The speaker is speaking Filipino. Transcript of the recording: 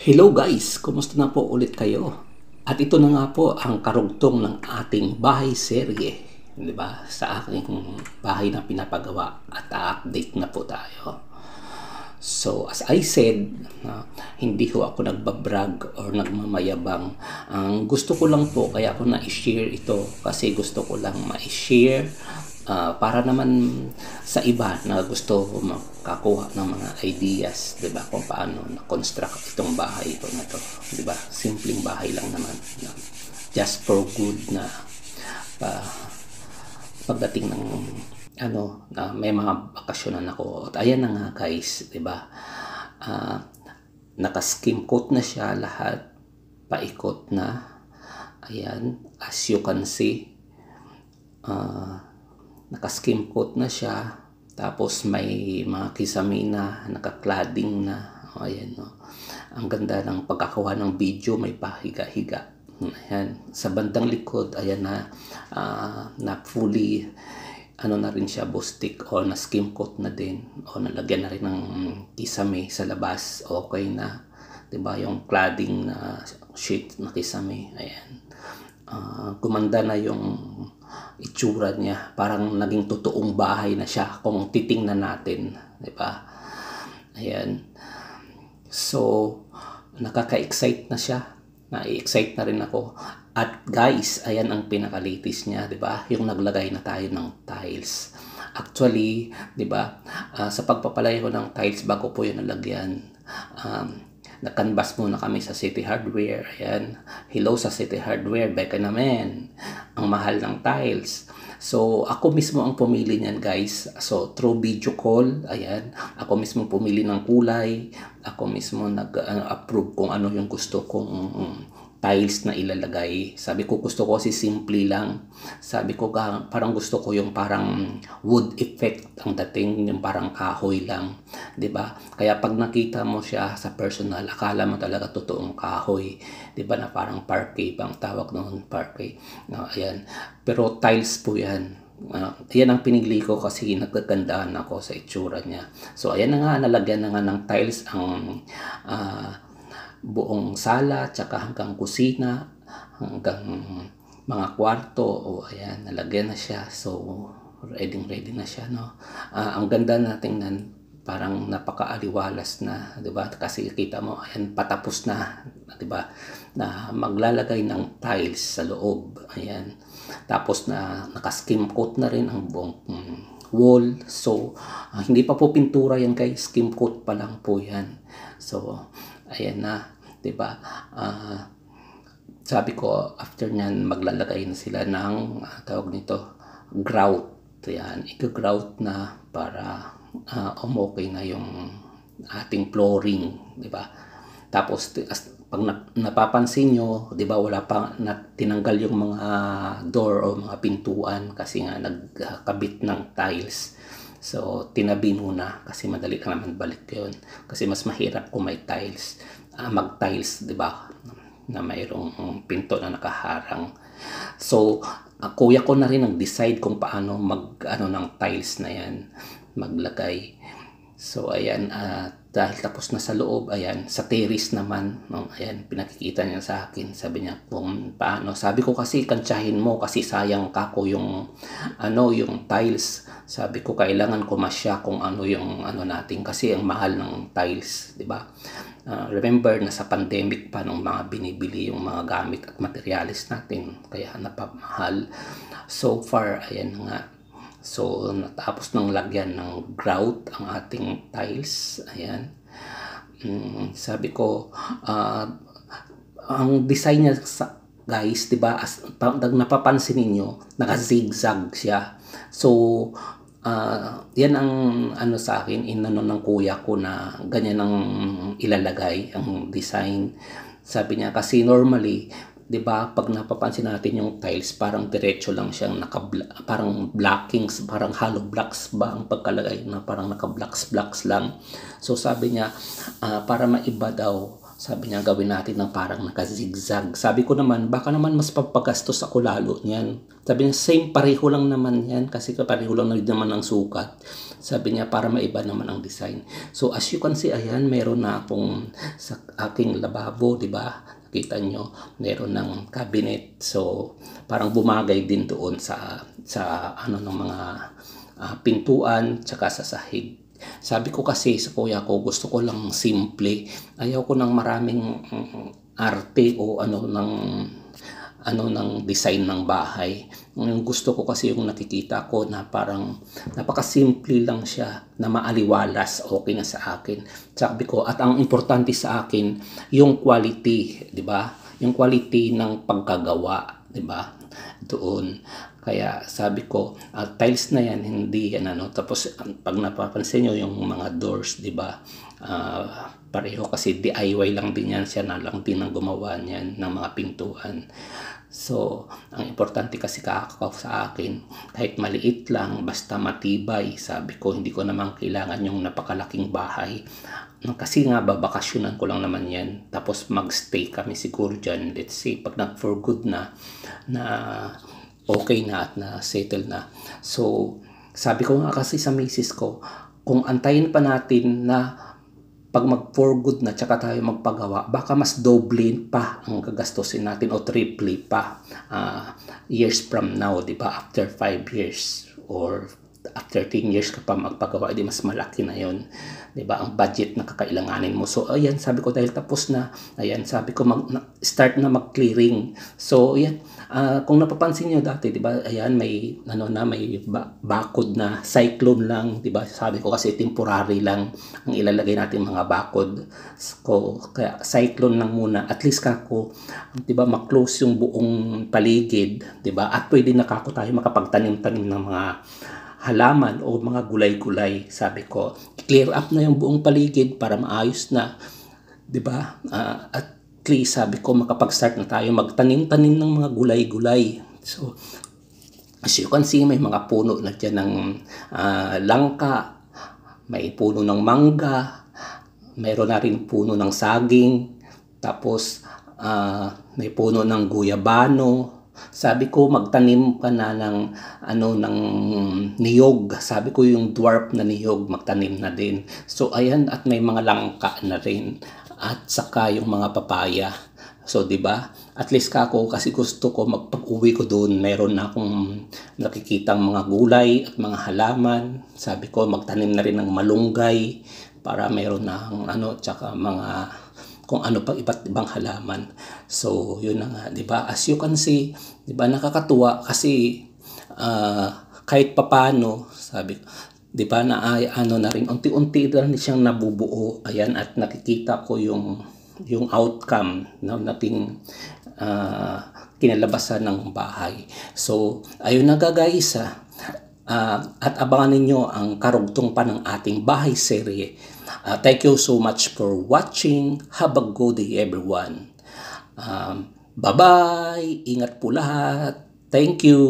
Hello guys! Kumusta na po ulit kayo? At ito na nga po ang karugtong ng ating bahay serye, di ba? Sa aking bahay na pinapagawa at update na po tayo. So, as I said, hindi ko ako nagbabrag or nagmamayabang. Ang gusto ko lang po, kaya ako na-share ito kasi gusto ko lang ma-share para naman sa iba na gusto makakuha ng mga ideas, 'di ba, kung paano na-construct itong bahay ko na to, 'di ba? Simpleng bahay lang naman, just for good na pagdating ng na may mga bakasyonan ako. At ayan na nga guys, 'di ba? Naka-skim coat na siya lahat, paikot na. Ayan, as you can see, naka-skim coat na siya, tapos may mga kisame na, naka-cladding na. Ayan, no? Ang ganda ng pagkakawa ng video, may pahiga-higa. Ayan, sa bandang likod, ayan na fully na rin siya, bustik o na skim coat na din, o nalagyan na rin ng kisame sa labas. Okay na, 'di ba? Yung cladding na sheet na kisame, ayan. Gumanda na yung itsura niya, parang naging totoong bahay na siya kung titingnan natin, 'di ba? Ayan. So, nakaka-excite na siya. Na-excite na rin ako. At guys, ayan ang pinaka-latest niya, 'di ba? Yung naglagay na tayo ng tiles. Actually, 'di ba? Sa pagpapalagay ko ng tiles, bago po 'yung nalagyan, nag-canvas muna kami sa City Hardware. Ayan. Hello sa City Hardware, beka naman. Ang mahal ng tiles. So, ako mismo ang pumili niyan, guys. So, through video call, ayan, ako mismo pumili ng kulay. Ako mismo nag-approve kung ano yung gusto kong tiles na ilalagay. Sabi ko, gusto ko kasi simple lang. Sabi ko, parang gusto ko yung parang wood effect ang dating, yung parang kahoy lang, 'di ba? Kaya pag nakita mo siya sa personal, akala mo talaga totoong kahoy, 'di ba, na parang parquet bang tawag noon, parquet. No, ayan. Pero tiles po 'yan. Yan ang pinili ko kasi nagkagandaan ako sa itsura niya. So ayan na nga, nalagyan na nga ng tiles ang buong sala, tsaka hanggang kusina, hanggang mga kwarto. O ayan, nalagyan na siya. So, ready na siya, no? Ang ganda na tingnan, parang napakaaliwalas na, 'di ba? Kasi kita mo, ayan, patapos na, 'di ba? Na maglalagay ng tiles sa loob. Ayan. Tapos naka-skim coat na rin ang buong wall. So, hindi pa po pintura yan guys, skim coat pa lang po yan. So, ayan na, 'di ba? Sabi ko, after nyan, maglalagay na sila ng tawag nito, grout. Yan, i-grout na para okay na yung ating flooring, 'di ba? Tapos pag napapansin nyo, 'di ba, wala pa tinanggal yung mga door o mga pintuan kasi nga nagkabit ng tiles. So, tinabi muna kasi madali ka naman balik yun. Kasi mas mahirap kung may tiles. Mag-tiles, 'di ba? Na mayroong pinto na nakaharang. So, kuya ko na rin nag-decide kung paano ng tiles na yan, maglagay. So, ayan, dahil tapos na sa loob, ayan, sa terrace naman, no, ayan, pinakikita niya sa akin. Sabi niya kung paano. Sabi ko kasi, kantsahin mo kasi sayang kako yung, yung tiles. Sabi ko, kailangan ko masya kung ano yung natin kasi ang mahal ng tiles, di ba? Remember na sa pandemic pa nung mga binibili yung mga gamit at materialis natin, kaya napamahal. So far, ayan nga. So, natapos ng lagyan ng grout ang ating tiles. Ayan. Sabi ko, ang design niya, guys, 'di ba? Napapansin niyo, naka-zigzag siya. So, yan ang sa akin, ng kuya ko na ganyan ang ilalagay ang design. Sabi niya kasi normally, 'di ba, pag napapansin natin yung tiles, parang diretso lang siyang parang blockings, parang hollow blocks ba ang pagkalagay, na parang naka-blocks lang. So sabi niya, para maiba daw Sabi niya gawin natin ng parang nakazigzag. Sabi ko naman baka naman mas papagastos ako lalo niyan. Sabi niya same pareho lang naman yan kasi pareho lang naman ang sukat. Sabi niya para maiba naman ang design. So as you can see, ayan, meron na akong sa aking lababo, di ba? Kita nyo, meron ng cabinet. So parang bumagay din doon sa ano ng mga pintuan tsaka sa sahig. Sabi ko kasi sa kuya ko, gusto ko lang simple. Ayaw ko ng maraming arte o ano ng design ng bahay. Yung gusto ko kasi yung nakikita ko na parang napakasimple lang siya, na maaliwalas, okay na sa akin. Sabi ko, at ang importante sa akin, yung quality, di ba? Yung quality ng pagkagawa, di ba? Doon. Kaya sabi ko, tiles na yan, hindi yan ano. Tapos pag napapansin nyo yung mga doors, di ba? Pareho kasi DIY lang din yan, siya na lang din ang gumawa niyan ng mga pintuan. So, ang importante kasi sa akin, kahit maliit lang, basta matibay. Sabi ko, hindi ko naman kailangan yung napakalaking bahay. Kasi nga, babakasyonan ko lang naman yan. Tapos magstay kami siguro dyan. Let's say, pag for good na okay na at na settle na. So, sabi ko nga kasi sa misis ko, kung antayin pa natin na pag for good na tsaka tayo magpagawa, baka mas doble pa ang gagastusin natin o triple pa years from now, di ba? After 5 years or after 10 years ka pa magpagawa, di mas malaki na yon, di ba? Ang budget na kakailanganin mo. So ayan, sabi ko dahil tapos na, ayan, sabi ko start na mag-clearing. So ayan, kung napapansin niyo dati, di ba? Ayan, may may bakod na cyclone lang, di ba? Sabi ko kasi temporary lang ang ilalagay natin mga bakod. So kaya cyclone lang muna. At least kako, di ba, ma-close yung buong paligid, di ba? At pwede na kako tayo makapagtanim-tanim ng mga halaman o mga gulay-gulay. Sabi ko, clear up na yung buong paligid para maayos na, 'di ba? At least sabi ko makapag-start na tayo magtanim-tanim ng mga gulay-gulay. So as you can see, may mga puno na diyan ng langka, may puno ng mangga, mayroon na rin puno ng saging, tapos may puno ng guyabano. Sabi ko magtanim ka na ng ng niyog. Sabi ko yung dwarf na niyog magtanim na din. So ayan, at may mga langka na rin at saka yung mga papaya. So 'di ba? At least kako kasi gusto ko magpag-uwi ko doon, meron na akong nakikitang mga gulay at mga halaman. Sabi ko magtanim na rin ng malunggay para meron na tsaka mga kung ano pang iba't ibang halaman. So, yun na nga, 'di ba? As you can see, 'di ba, nakakatuwa kasi kahit papaano, sabi, 'di ba, na na rin unti-unti na siyang nabubuo. Ayan, at nakikita ko yung outcome ng nating kinalabasan ng bahay. So, ayun na guys, at abangan ninyo ang karugtong pa ng ating bahay serye. Thank you so much for watching. Have a good day everyone. Bye-bye. Ingat po lahat. Thank you.